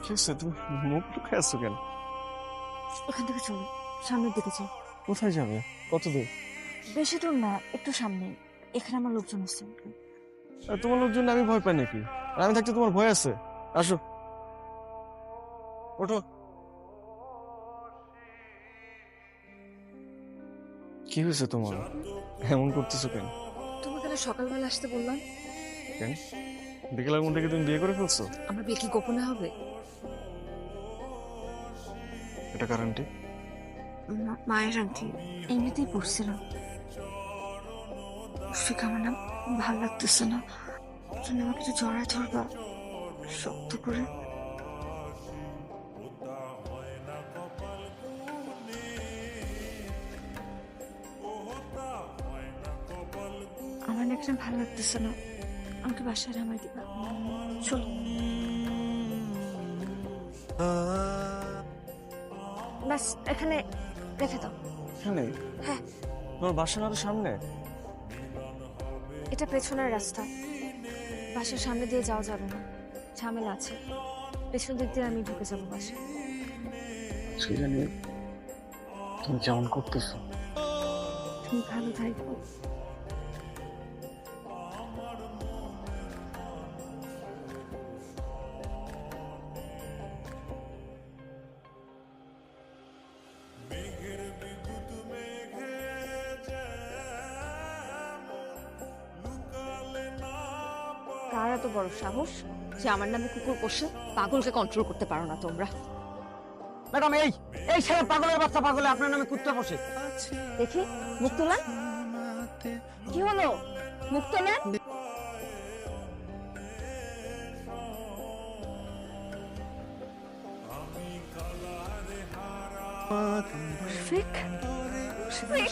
কি হচ্ছে? তুমি মুখ লুকে আছো কেন? ওখান থেকে চলো, সামনের দিকে যাই। কোথায় যাবে? কত দূর? বেশি দূর না, একটু সামনে। এখানে আমার লোকজন আছে। আর তোমার লোকজন আমি ভয় পাই নাকি? আর আমি থাকতে তোমার ভয় আছে? আসো, ওঠো। কি হয়েছে তোমার? এমন করতেছো কেন? তোমাকে না সকালবেলা আসতে বললাম। কেন? বিকেলের মধ্যে কি তুমি বিয়ে করে ফেলছো? আমার বিয়ে কি গোপনে হবে? এটা কারণটি? মায়ের আংটি এমনিতেই পড়ছিল। মুশফিক, আমার না ভালো লাগতেছে না। তুমি আমাকে একটু জড়ায় ধরবা শক্ত করে। আমার না এখানে ভালো লাগতেছে না, আমাকে বাসায় নামাই দিবা। চলো। ব্যাস এখানে রেখে দাও। এখানে? হ্যাঁ, তোমার বাসা না তো সামনে? এটা পেছনের রাস্তা, বাসার সামনে দিয়ে যাওয়া যাবে না, ঝামেলা আছে। পেছন দিক দিয়ে আমি ঢুকে যাবো বাসায়। জানি তুমি কেমন করতেছো। তুমি ভালো থাকো। কার এত বড় সাহস যে আমার নামে কুকুর পোষে? পাগলকে কন্ট্রোল করতে পারো না তোমরা। ম্যাডাম, এই এই ছেলে পাগলের বাচ্চা পাগলে আপনার নামে কুত্তা বসে। দেখি মুখ তোলান। কি হলো? মুখ তোলেন। মুশফিক, মুশফিক,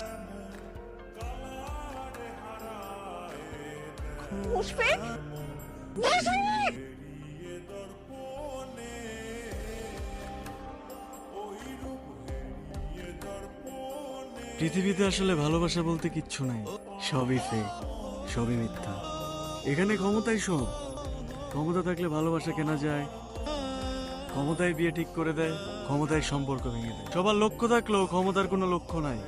মুশফিক, মুশফিক! পৃথিবীতে আসলে ভালোবাসা বলতে কিচ্ছু নাই, সবই ফেক, সবই মিথ্যা। এখানে ক্ষমতাই সব। ক্ষমতা থাকলে ভালোবাসা কেনা যায়, ক্ষমতায় বিয়ে ঠিক করে দেয়, ক্ষমতায় সম্পর্ক ভেঙে দেয়। সবার লক্ষ্য থাকলেও ক্ষমতার কোনো লক্ষ্য নাই।